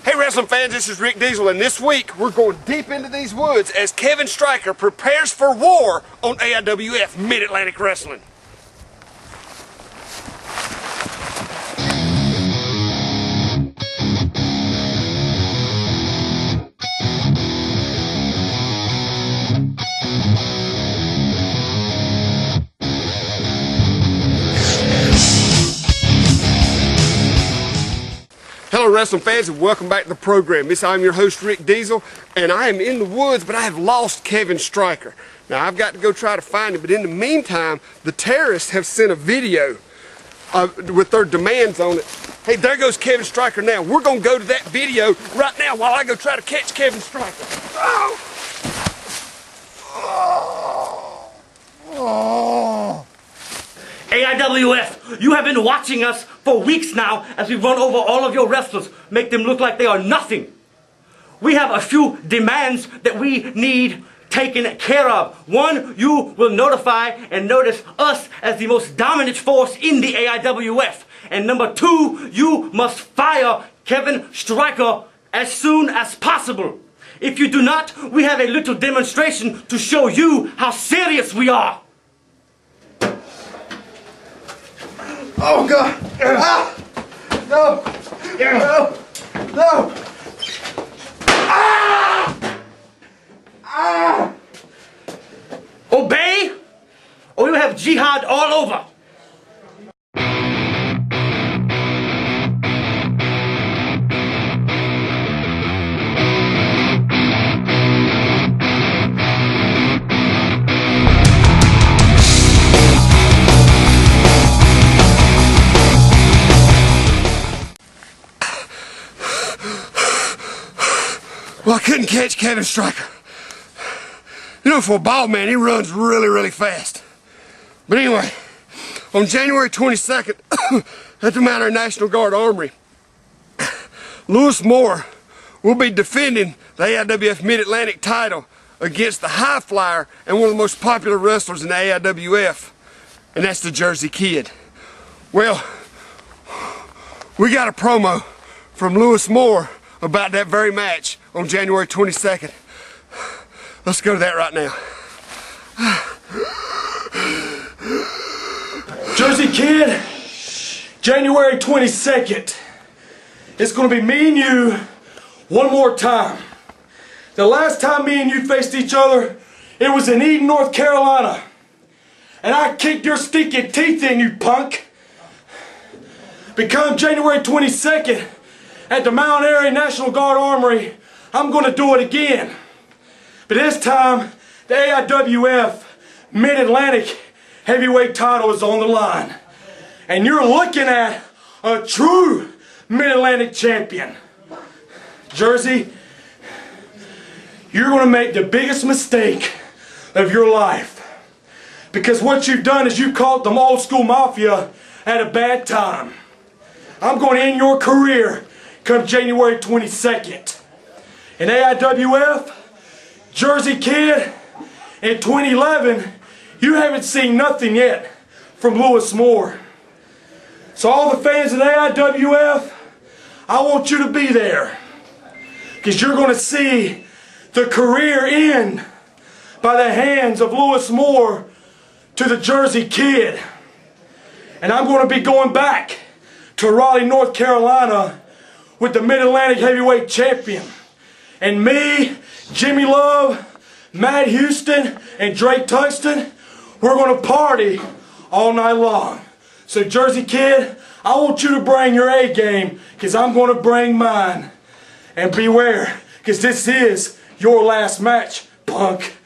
Hey wrestling fans, this is Rick Deezel, and this week we're going deep into these woods as Kevin Stryker prepares for war on AIWF Mid-Atlantic Wrestling. Hello wrestling fans, and welcome back to the program. I'm your host Rick Deezel, and I am in the woods, but I have lost Kevin Stryker. Now I've got to go try to find him, but in the meantime the terrorists have sent a video with their demands on it. Hey, there goes Kevin Stryker now. We're going to go to that video right now while I go try to catch Kevin Stryker. Oh! Oh! Oh! AIWF, you have been watching us for weeks now as we run over all of your wrestlers, make them look like they are nothing. We have a few demands that we need taken care of. One, you will notify and notice us as the most dominant force in the AIWF. And number two, you must fire Kevin Stryker as soon as possible. If you do not, we have a little demonstration to show you how serious we are. Oh God! Ah! No! No! No! Ah! Ah! Obey, or you have jihad all over. Well, I couldn't catch Kevin Stryker. You know, for a bald man, he runs really fast. But anyway, on January 22nd, at the Mount Airy National Guard Armory, Louise Moore will be defending the AIWF Mid-Atlantic title against the high flyer and one of the most popular wrestlers in the AIWF, and that's the Jersey Kid. Well, we got a promo from Louise Moore about that very match on January 22nd. Let's go to that right now. Jersey Kid, January 22nd. It's gonna be me and you one more time. The last time me and you faced each other, it was in Eden, North Carolina. And I kicked your stinking teeth in, you punk. Become January 22nd at the Mount Airy National Guard Armory, I'm gonna do it again. But this time, the AIWF Mid-Atlantic Heavyweight title is on the line. And you're looking at a true Mid-Atlantic champion. Jersey, you're gonna make the biggest mistake of your life. Because what you've done is you caught them old school mafia at a bad time. I'm gonna end your career come January 22nd. In AIWF, Jersey Kid, in 2011, you haven't seen nothing yet from Louise Moore. So all the fans of AIWF, I want you to be there. Because you're going to see the career end by the hands of Louise Moore to the Jersey Kid. And I'm going to be going back to Raleigh, North Carolina with the Mid-Atlantic Heavyweight Champion. And me, Jimi Love, Matt Houston, and Drake Tungsten, we're going to party all night long. So Jersey Kid, I want you to bring your A game, because I'm going to bring mine. And beware, because this is your last match, punk.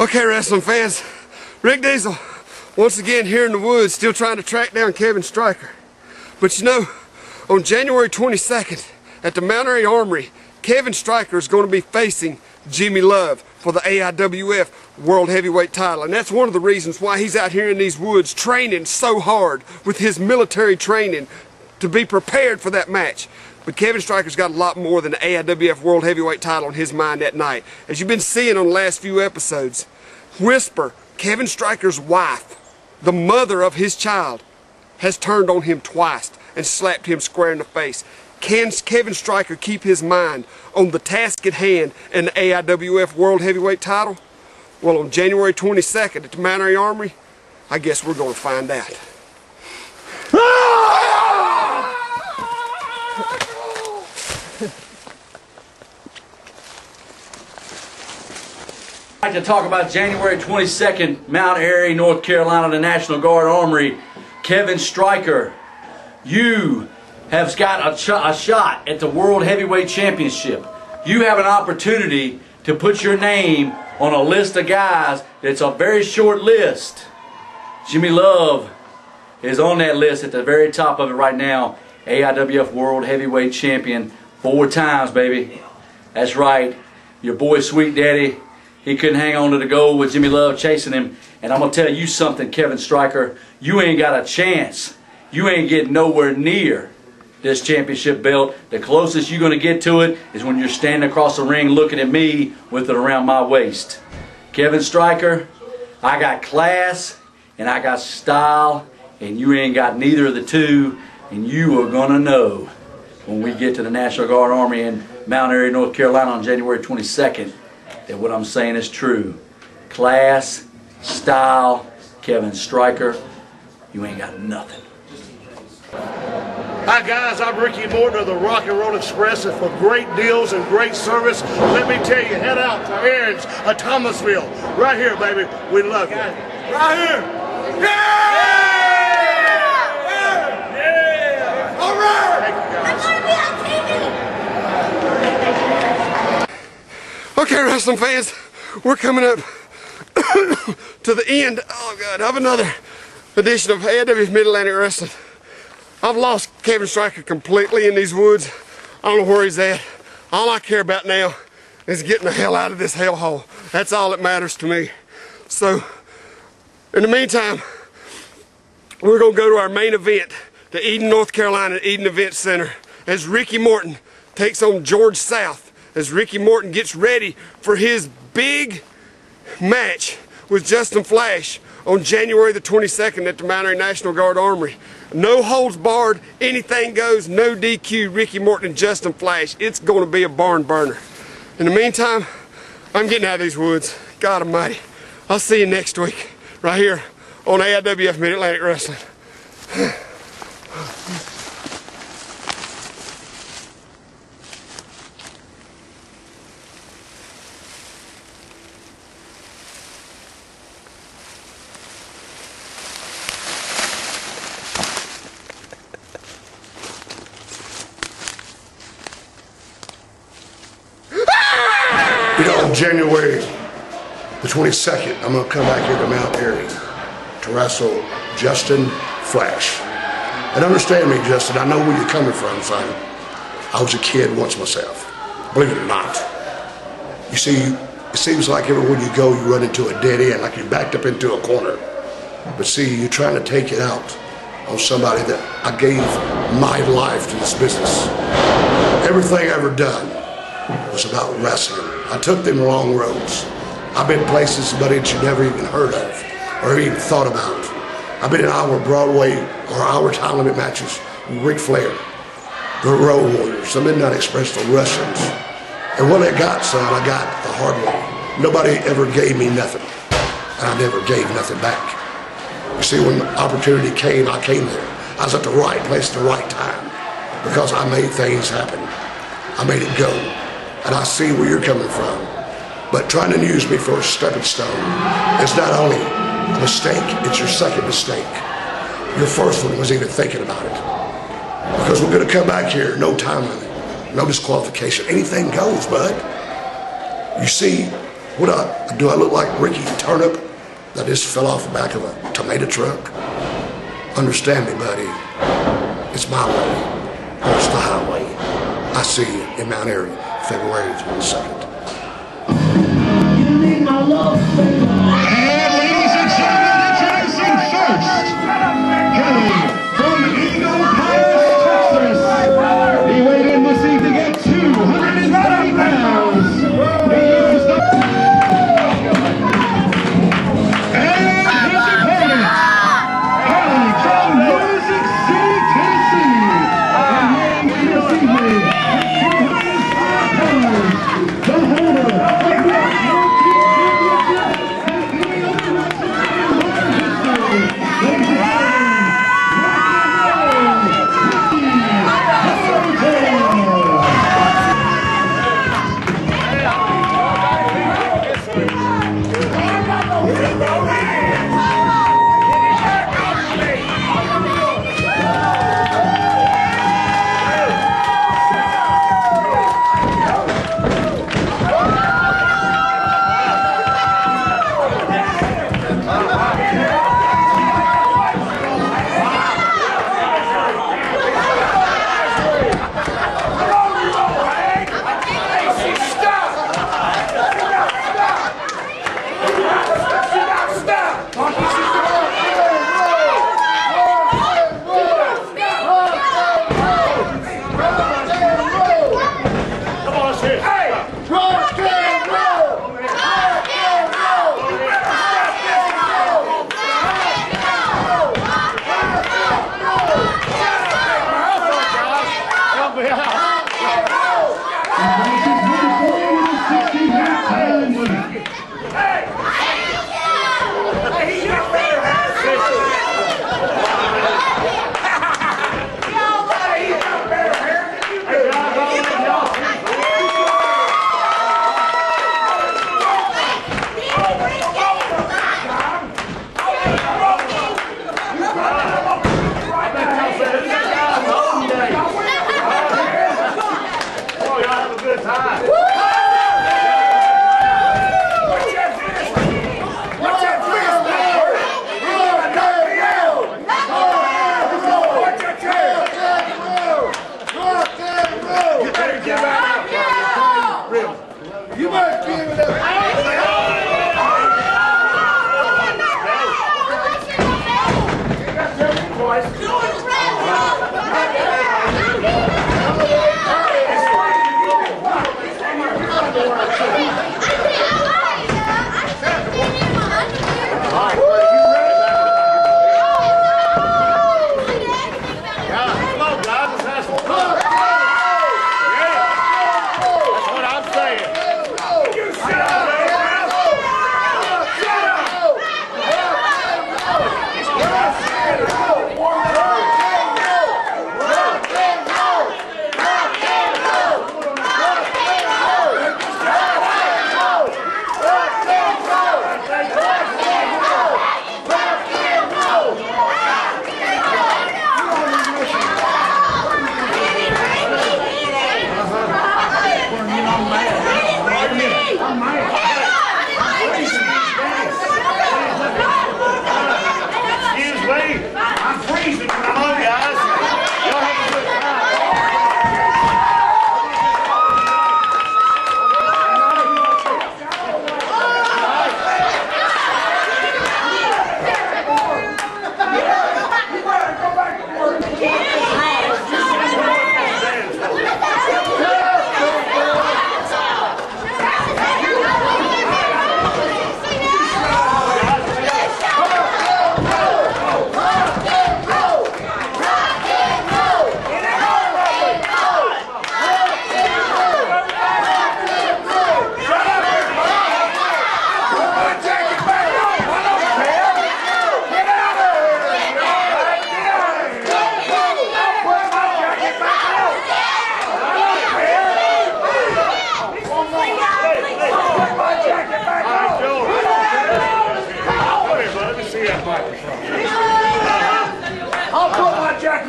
Okay, wrestling fans, Rick Deezel, once again here in the woods, still trying to track down Kevin Stryker. But you know, on January 22nd, at the Mount Airy Armory, Kevin Stryker is going to be facing Jimi Love for the AIWF World Heavyweight title. And that's one of the reasons why he's out here in these woods training so hard with his military training to be prepared for that match. But Kevin Stryker's got a lot more than the AIWF World Heavyweight title on his mind that night. As you've been seeing on the last few episodes, Whisper, Kevin Stryker's wife, the mother of his child, has turned on him twice and slapped him square in the face. Can Kevin Stryker keep his mind on the task at hand and the AIWF World Heavyweight title? Well, on January 22nd at the Mount Airy Armory, I guess we're going to find out. I'd like to talk about January 22nd, Mount Airy, North Carolina, the National Guard Armory. Kevin Stryker, you have got a shot at the World Heavyweight Championship. You have an opportunity to put your name on a list of guys that's a very short list. Jimi Love is on that list at the very top of it right now. AIWF World Heavyweight Champion 4 times, baby. That's right. Your boy Sweet Daddy, he couldn't hang on to the gold with Jimi Love chasing him. And I'm going to tell you something, Kevin Stryker. You ain't got a chance. You ain't getting nowhere near this championship belt. The closest you're going to get to it is when you're standing across the ring looking at me with it around my waist. Kevin Stryker, I got class and I got style, and you ain't got neither of the two, and you are going to know when we get to the National Guard Armory in Mount Airy, North Carolina on January 22nd that what I'm saying is true. Class, style, Kevin Stryker, you ain't got nothing. Hi guys, I'm Ricky Morton of the Rock and Roll Express, and for great deals and great service, let me tell you, head out to Aaron's of Thomasville. Right here, baby. We love you. Right here. Yeah! Yeah! All right! Okay, wrestling fans, we're coming up to the end, oh God, of another edition of AIWF Mid-Atlantic Wrestling. I've lost Kevin Stryker completely in these woods. I don't know where he's at. All I care about now is getting the hell out of this hellhole. That's all that matters to me. So, in the meantime, we're going to go to our main event, the Eden, North Carolina Eden Event Center, as Ricky Morton takes on George South, as Ricky Morton gets ready for his big match with Justin Flash on January the 22nd at the Mount Airy National Guard Armory. No holds barred, anything goes, no DQ, Ricky Morton and Justin Flash. It's going to be a barn burner. In the meantime, I'm getting out of these woods. God almighty. I'll see you next week, right here on AIWF Mid-Atlantic Wrestling. You know, on January the 22nd, I'm going to come back here to Mount Airy to wrestle Justin Flash. And understand me, Justin, I know where you're coming from, son. I was a kid once myself, believe it or not. You see, it seems like everywhere you go, you run into a dead end, like you're backed up into a corner. But see, you're trying to take it out on somebody that I gave my life to this business. Everything I ever done was about wrestling. I took them long roads. I've been places, buddy, that you never even heard of or even thought about. I've been in our Broadway or our time limit matches with Ric Flair, the Road Warriors, the Midnight Express, the Russians. And what I got, son, I got the hard way. Nobody ever gave me nothing, and I never gave nothing back. You see, when the opportunity came, I came there. I was at the right place at the right time because I made things happen. I made it go. And I see where you're coming from. But trying to use me for a stepping stone is not only a mistake, it's your second mistake. Your first one was even thinking about it. Because we're going to come back here, no time limit, no disqualification. Anything goes, bud. You see, do I look like Ricky Turnip that just fell off the back of a tomato truck? Understand me, buddy. It's my way, or it's the highway. I see you in Mount Airy, February 22nd. You need my love. And ladies and gentlemen, introducing first, hailing from Eagle Pass, Texas, he weighed in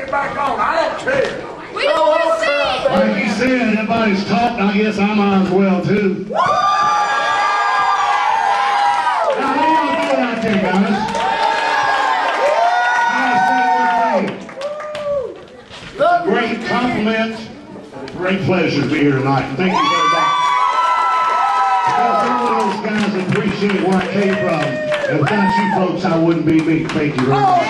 get back on. I don't care. We don't want to see it. Like he said, everybody's talking. I guess I might as well too. Now, how y'all doing out there, guys? Great compliment. Great pleasure to be here tonight. Thank you very much. Because all of those guys appreciate where I came from. And without you folks, I wouldn't be me. Thank you very much.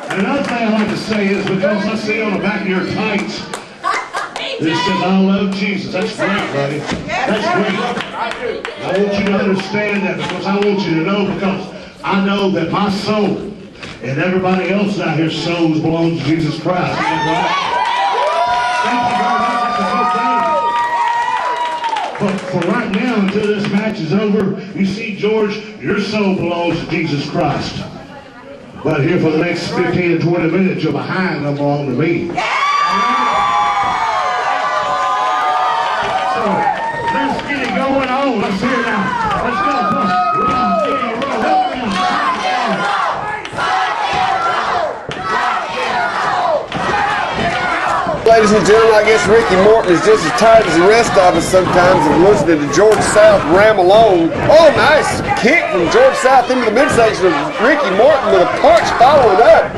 And another thing I'd like to say is because I see on the back of your tights, this says, I love Jesus. That's great, buddy. That's great. I want you to understand that because I want you to know because I know that my soul and everybody else out here souls belong to Jesus Christ. Is that right? Thank you very much. That's a good thing. But for right now, until this match is over, you see, George, your soul belongs to Jesus Christ. But here for the next 15 to 20 minutes, you're behind them belong to me. So, let's get it going on. Let's hear it now. Let's go. Come on. Ladies and gentlemen, I guess Ricky Morton is just as tired as the rest of us sometimes of listening to George South ramble on. Oh, nice kick from George South into the midsection of Ricky Morton with a punch following up.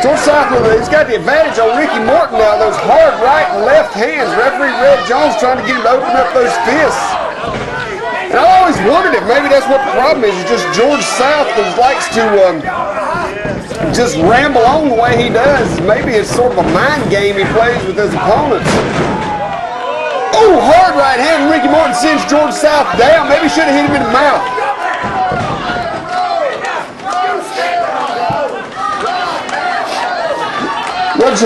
George South, he's got the advantage on Ricky Morton now. Those hard right and left hands. Referee Red Jones trying to get him to open up those fists. And I always wondered if maybe that's what the problem is. It's just George South that likes to just ramble on the way he does. Maybe it's sort of a mind game he plays with his opponents. Oh, hard right hand. Ricky Morton sends George South down. Maybe should have hit him in the mouth. Well,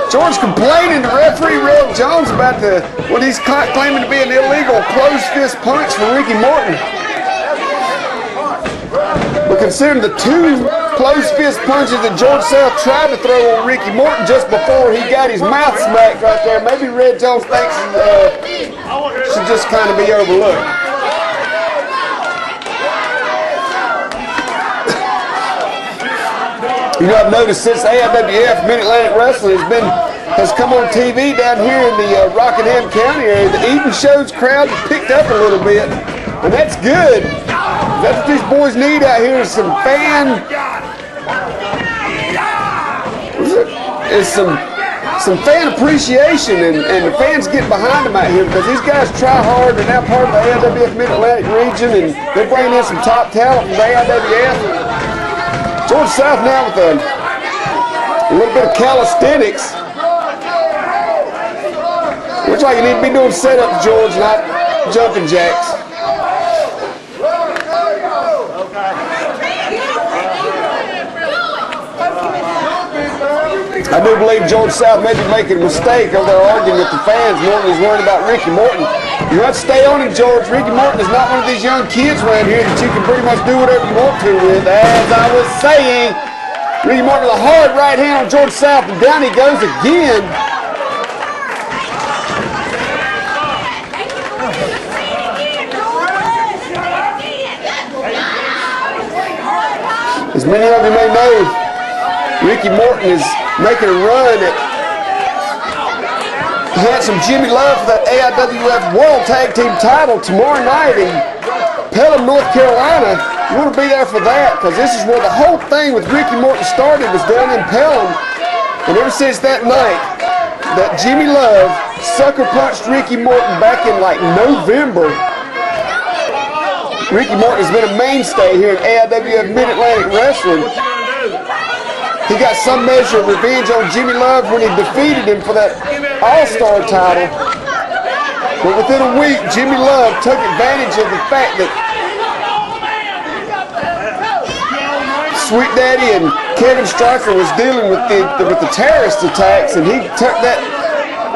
George complaining to referee Red Jones about what he's claiming to be an illegal closed fist punch from Ricky Morton. But considering the two closed fist punches that George South tried to throw on Ricky Morton just before he got his mouth smacked right there, maybe Red Jones thinks should just kind of be overlooked. You know, I've noticed since AIWF Mid-Atlantic Wrestling has come on TV down here in the Rockingham County area, the Eden Show's crowd has picked up a little bit, and that's good. That's what these boys need out here is some fan appreciation and the fans get behind them out here because these guys try hard. They're now part of the AIWF Mid-Atlantic region and they're bringing in some top talent from the AIWF. George South now with a little bit of calisthenics. Looks like you need to be doing setups, George, not jumping jacks. I do believe George South may be making a mistake over there arguing with the fans more than he's worried about Ricky Morton. You have to stay on him, George. Ricky Morton is not one of these young kids around here that you can pretty much do whatever you want to with. As I was saying, Ricky Morton with a hard right hand on George South, and down he goes again. As many of you may know, Ricky Morton is making a run at handsome Jimi Love for that AIWF World Tag Team title tomorrow night in Pelham, North Carolina. You want to be there for that because this is where the whole thing with Ricky Morton started, was down in Pelham. And ever since that night that Jimi Love sucker punched Ricky Morton back in like November, Ricky Morton has been a mainstay here at AIWF Mid-Atlantic Wrestling. He got some measure of revenge on Jimi Love when he defeated him for that All-Star title. But within a week, Jimi Love took advantage of the fact that Sweet Daddy and Kevin Stryker was dealing with the terrorist attacks, and he took that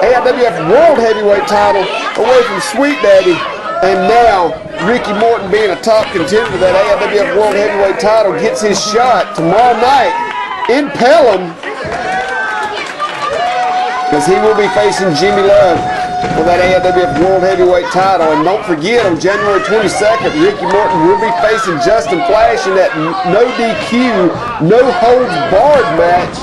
AIWF World Heavyweight title away from Sweet Daddy. And now, Ricky Morton, being a top contender for that AIWF World Heavyweight title, gets his shot tomorrow night in Pelham, because he will be facing Jimi Love. for that AIWF World Heavyweight title. And don't forget, on January 22nd, Ricky Morton will be facing Justin Flash in that no DQ, no holds barred match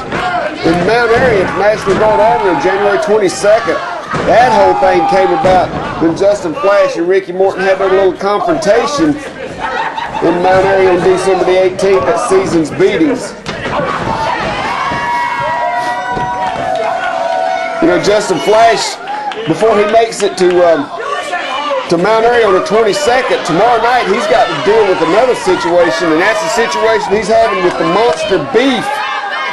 in Mount Airy at National Guard Armory on January 22nd. That whole thing came about when Justin Flash and Ricky Morton had their little confrontation in Mount Airy on December the 18th at Seasons Beatings. You know, Justin Flash, before he makes it to Mount Airy on the 22nd, tomorrow night he's got to deal with another situation, and that's the situation he's having with the Monster Beef.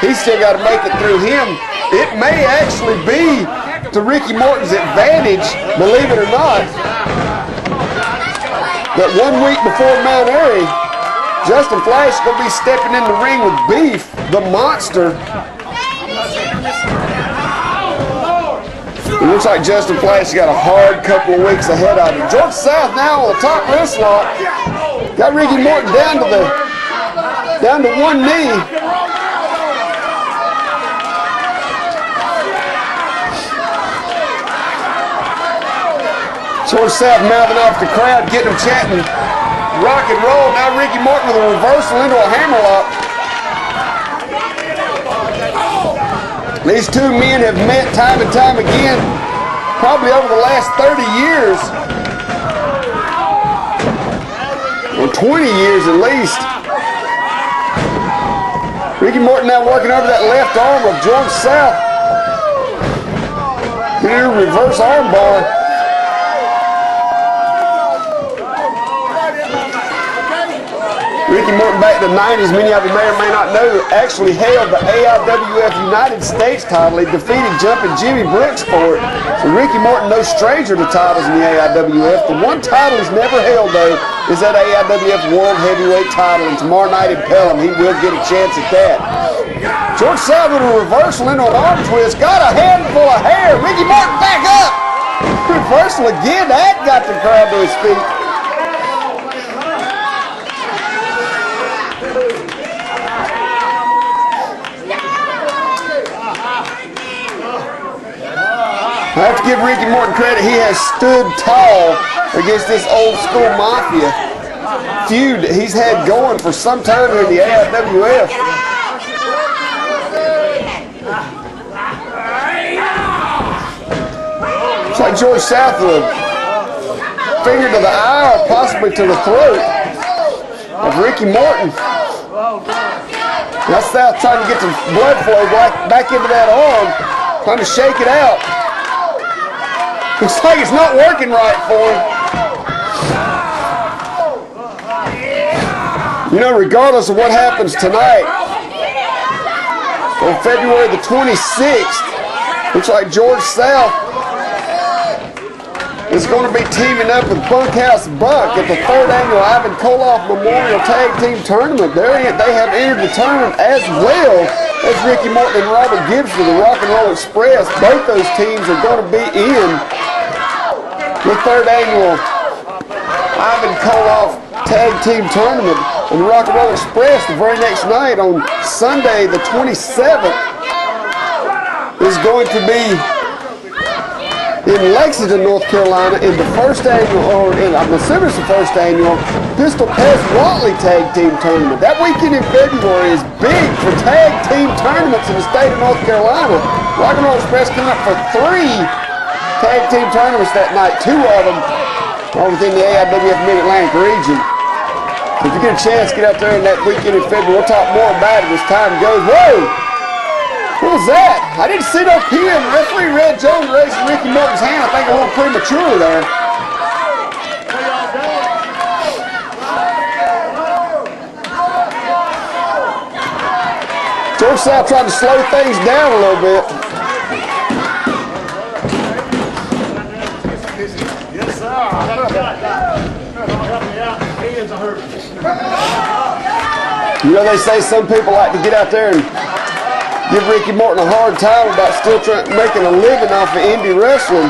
He's still got to make it through him. It may actually be to Ricky Morton's advantage, believe it or not, that 1 week before Mount Airy, Justin Flash is going to be stepping in the ring with Beef, the Monster. It looks like Justin Flash has got a hard couple of weeks ahead of him. George South now on the top wrist lock. Got Ricky Morton down to one knee. George South mouthing off the crowd, getting them chanting rock and roll. Now Ricky Morton with a reversal into a hammerlock. These two men have met time and time again, probably over the last 30 years. Or 20 years at least. Ricky Morton now working over that left arm of George South. Here, reverse arm bar. Ricky Morton back in the 90s, many of you may or may not know, actually held the AIWF United States title. He defeated Jumpin' Jimmy Brooks for it. So Ricky Morton, no stranger to titles in the AIWF. The one title he's never held, though, is that AIWF World Heavyweight title. And tomorrow night in Pelham, he will get a chance at that. George South with a reversal into an arm twist. Got a handful of hair. Ricky Morton back up. Reversal again. That got the crowd to his feet. I have to give Ricky Morton credit. He has stood tall against this old school mafia feud that he's had going for some time here in the AIWF. It's like George South with a finger to the eye or possibly to the throat of Ricky Morton. Now South trying to get some blood flow back into that arm, trying to shake it out. Looks like it's not working right for him. You know, regardless of what happens tonight, on February the 26th, looks like George South is going to be teaming up with Bunkhouse Buck at the 3rd annual Ivan Koloff Memorial Tag Team Tournament. They have entered the tournament as well as Ricky Morton and Robert Gibbs for the Rock and Roll Express. Both those teams are going to be in the 3rd annual Ivan Koloff Tag Team Tournament. And the Rock and Roll Express the very next night on Sunday the 27th is going to be in Lexington, North Carolina in the 1st annual, or I'm assuming it's the 1st annual Pistol Pez Watley Tag Team Tournament. That weekend in February is big for tag team tournaments in the state of North Carolina. Rock and Roll Express coming up for 3 tag team tournaments that night. 2 of them are within the AIWF Mid-Atlantic region. If you get a chance, get out there in that weekend in February. We'll talk more about it as time goes. Whoa! What was that? I didn't see no pin. Referee Red Jones raising Ricky Morton's hand. I think a little premature there. George South trying to slow things down a little bit. Yes, sir. You know, they say some people like to get out there and give Ricky Morton a hard time about still making a living off of indie wrestling.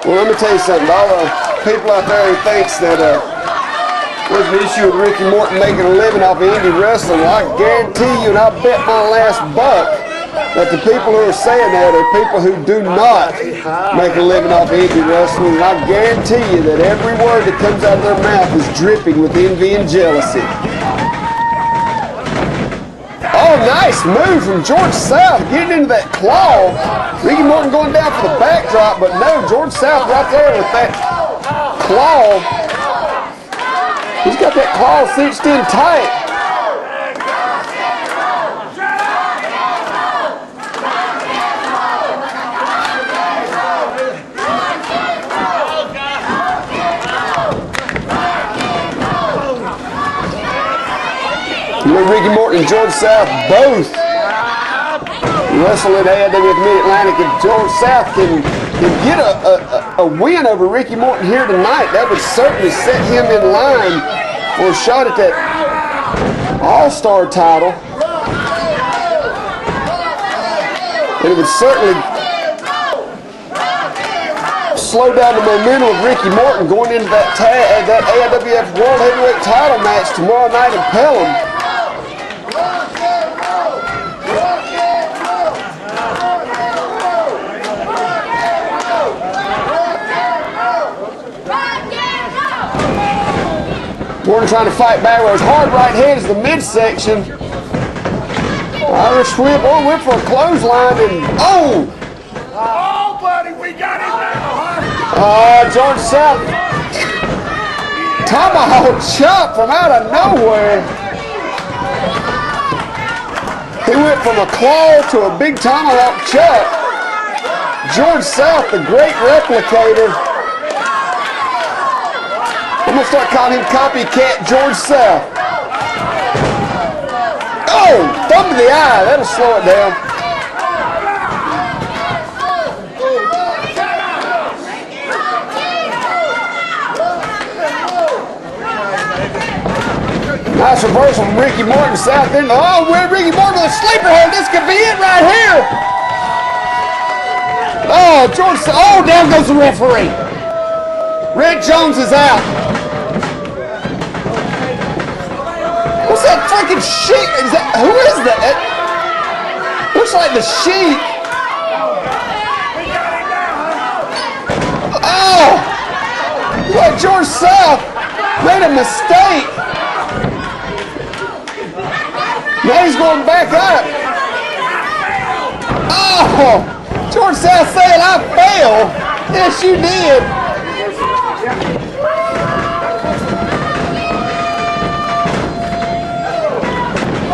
Well, let me tell you something. All the people out there who thinks that there's an issue with Ricky Morton making a living off of indie wrestling, well, I guarantee you, and I'll bet my last buck, that the people who are saying that are people who do not make a living off indie wrestling, and I guarantee you that every word that comes out of their mouth is dripping with envy and jealousy. Oh, nice move from George South, getting into that claw. Ricky Morton going down for the backdrop, but no, George South right there with that claw. He's got that claw cinched in tight. You know, Ricky Morton and George South both wrestle in AIWF Mid-Atlantic. If George South can get a win over Ricky Morton here tonight, that would certainly set him in line for a shot at that All-Star title. And it would certainly slow down the momentum of Ricky Morton going into that AIWF World Heavyweight title match tomorrow night in Pelham. Morton trying to fight back with his hard right hand is the midsection. Irish whip, or whip for a clothesline, and oh! Oh, buddy, we got him now, George South. Tomahawk chop from out of nowhere. He went from a claw to a big tomahawk chop. George South, the great replicator. I'm going to start calling him Copycat George South. Oh, thumb to the eye. That'll slow it down. Nice reversal from Ricky Morton South. Oh, we're Ricky Morton with a sleeper hold. This could be it right here. Oh, George South. Oh, down goes the referee. Red Jones is out. What's that freaking sheep? Who is that? Looks like the sheep. Oh! Looks like George South made a mistake. Now he's going back up. Oh! George South saying I failed. Yes, you did.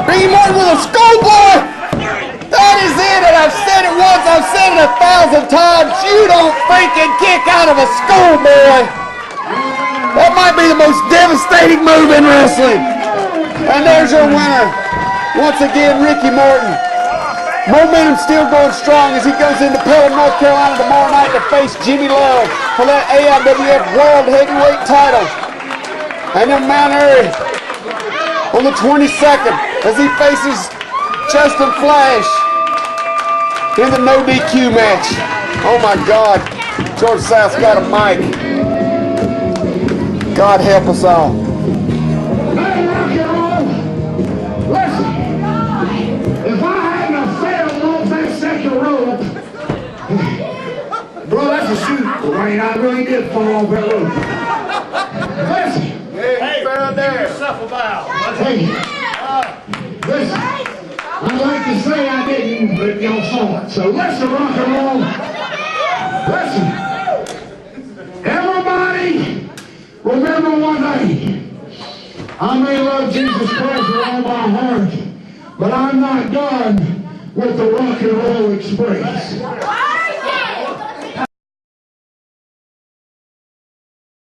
Ricky Morton with a schoolboy! That is it, and I've said it once, I've said it 1,000 times. You don't freaking kick out of a schoolboy! That might be the most devastating move in wrestling. And there's your winner. Once again, Ricky Morton. Momentum still going strong as he goes into Pelham, North Carolina tomorrow night to face Jimi Love for that AIWF World Heavyweight title. And then Mount Airy on the 22nd as he faces Justin Flash in the no DQ match. Oh my God, George South's got a mic. God help us all. Hey, rock and roll. Listen, if I hadn't failed off that second rope, bro, that's a shoot. Right, I really did fall off that rope. Listen. Hey, down there. Yourself about. Hey, listen, I'd like to say I didn't, but y'all saw it. So listen, rock and roll. Listen, everybody, remember one thing. I may love Jesus Christ with all my heart, but I'm not done with the Rock and Roll Express.